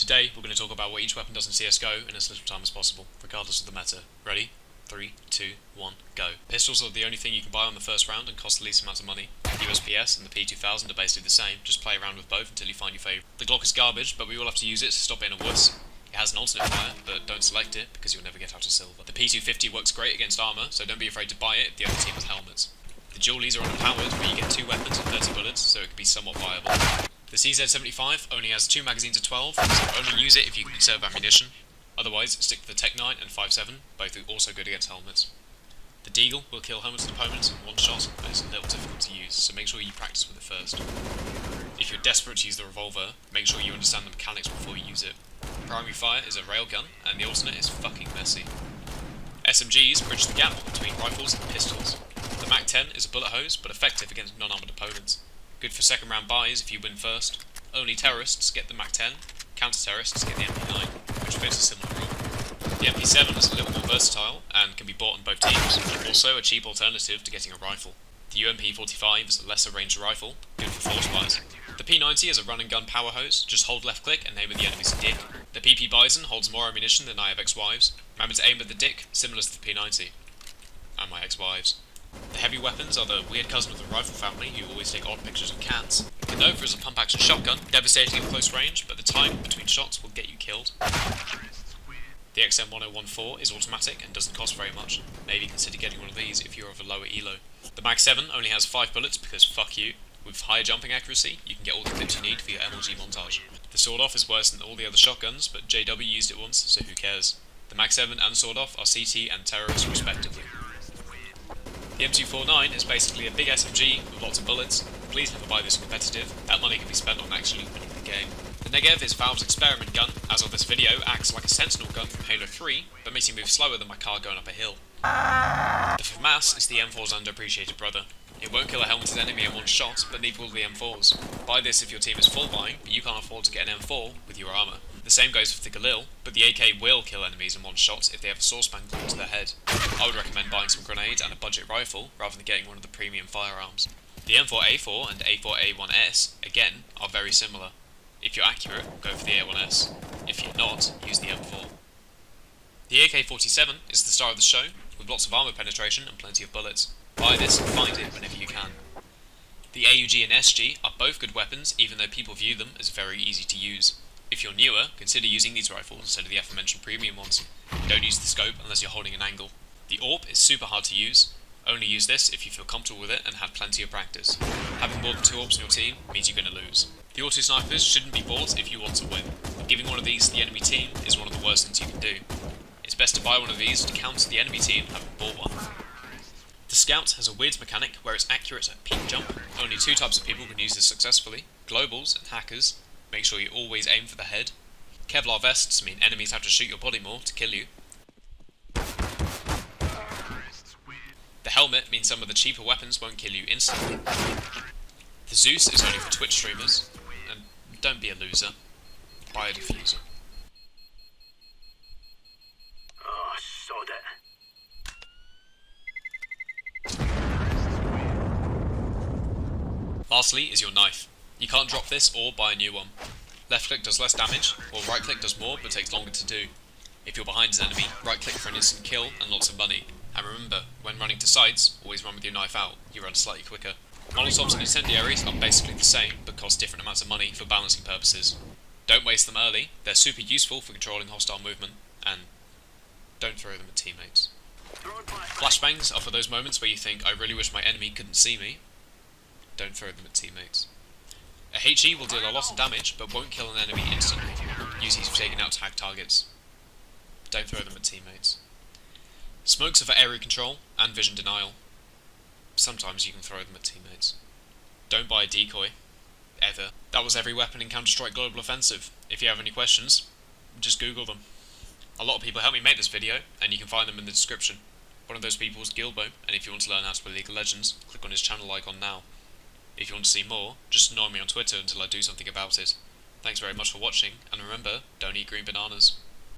Today, we're going to talk about what each weapon does in CSGO in as little time as possible, regardless of the meta. Ready? 3, 2, 1, go. Pistols are the only thing you can buy on the first round and cost the least amount of money. The USPS and the P2000 are basically the same, just play around with both until you find your favourite. The Glock is garbage, but we will have to use it to stop being a wuss. It has an alternate fire, but don't select it because you'll never get out of silver. The P250 works great against armour, so don't be afraid to buy it if the other team has helmets. The dualies are underpowered, but you get 2 weapons and 30 bullets, so it can be somewhat viable. The CZ75 only has 2 magazines of 12, so only use it if you can conserve ammunition. Otherwise, stick to the Tech 9 and 5.7, both are also good against helmets. The Deagle will kill helmeted opponents in one shot, but it's a little difficult to use, so make sure you practice with it first. If you're desperate to use the revolver, make sure you understand the mechanics before you use it. Primary fire is a railgun, and the alternate is fucking messy. SMGs bridge the gap between rifles and pistols. The MAC-10 is a bullet hose, but effective against non-armoured opponents. Good for second round buys if you win first. Only terrorists get the MAC-10, counter-terrorists get the MP9, which fits a similar rule. The MP7 is a little more versatile and can be bought on both teams, also a cheap alternative to getting a rifle. The UMP45 is a lesser range rifle, good for force buys. The P90 is a run and gun power hose, just hold left click and aim at the enemy's dick. The PP Bison holds more ammunition than I have ex-wives. Remember to aim at the dick, similar to the P90. And my ex-wives. The heavy weapons are the weird cousin of the rifle family who always take odd pictures of cats. The Nova is a pump action shotgun, devastating at close range, but the time between shots will get you killed. The XM1014 is automatic and doesn't cost very much. Maybe consider getting one of these if you're of a lower elo. The Mag-7 only has 5 bullets because fuck you. With higher jumping accuracy, you can get all the clips you need for your MLG montage. The Sword-Off is worse than all the other shotguns, but JW used it once, so who cares. The Mag-7 and Sword-Off are CT and terrorist respectively. The M249 is basically a big SMG with lots of bullets. Please never buy this competitive, that money can be spent on actually winning the game. The Negev is Valve's experiment gun, as of this video acts like a sentinel gun from Halo 3, but makes you move slower than my car going up a hill. The FAMAS is the M4's underappreciated brother. It won't kill a helmeted enemy in one shot, but neither will the M4s. Buy this if your team is full buying, but you can't afford to get an M4 with your armour. The same goes for the Galil, but the AK will kill enemies in one shot if they have a saucepan glued to their head. I would recommend buying some grenades and a budget rifle, rather than getting one of the premium firearms. The M4A4 and A4A1S, again, are very similar. If you're accurate, go for the A1S. If you're not, use the M4. The AK-47 is the star of the show, with lots of armour penetration and plenty of bullets. Buy this and find it whenever you can. The AUG and SG are both good weapons, even though people view them as very easy to use. If you're newer, consider using these rifles instead of the aforementioned premium ones. Don't use the scope unless you're holding an angle. The AWP is super hard to use. Only use this if you feel comfortable with it and have plenty of practice. Having more than 2 AWPs in your team means you're going to lose. The auto snipers shouldn't be bought if you want to win. Giving one of these to the enemy team is one of the worst things you can do. It's best to buy one of these to counter the enemy team having bought one. The Scout has a weird mechanic where it's accurate at peak jump. Only 2 types of people can use this successfully: globals and hackers. Make sure you always aim for the head. Kevlar vests mean enemies have to shoot your body more to kill you. The helmet means some of the cheaper weapons won't kill you instantly. The Zeus is only for Twitch streamers, and don't be a loser. Buy a diffuser. Oh, sod it. Lastly is your knife. You can't drop this or buy a new one. Left click does less damage, while right click does more but takes longer to do. If you're behind an enemy, right click for an instant kill and lots of money. And remember, when running to sides, always run with your knife out, you run slightly quicker. Molotovs and incendiaries are basically the same, but cost different amounts of money for balancing purposes. Don't waste them early, they're super useful for controlling hostile movement, and don't throw them at teammates. Flashbangs are for those moments where you think, I really wish my enemy couldn't see me. Don't throw them at teammates. A HE will deal a lot of damage, but won't kill an enemy instantly. Use these for taking out tag targets. Don't throw them at teammates. Smokes are for area control and vision denial. Sometimes you can throw them at teammates. Don't buy a decoy. Ever. That was every weapon in Counter-Strike Global Offensive. If you have any questions, just Google them. A lot of people helped me make this video, and you can find them in the description. One of those people was Gilbo, and if you want to learn how to play League of Legends, click on his channel icon now. If you want to see more, just ignore me on Twitter until I do something about it. Thanks very much for watching, and remember, don't eat green bananas.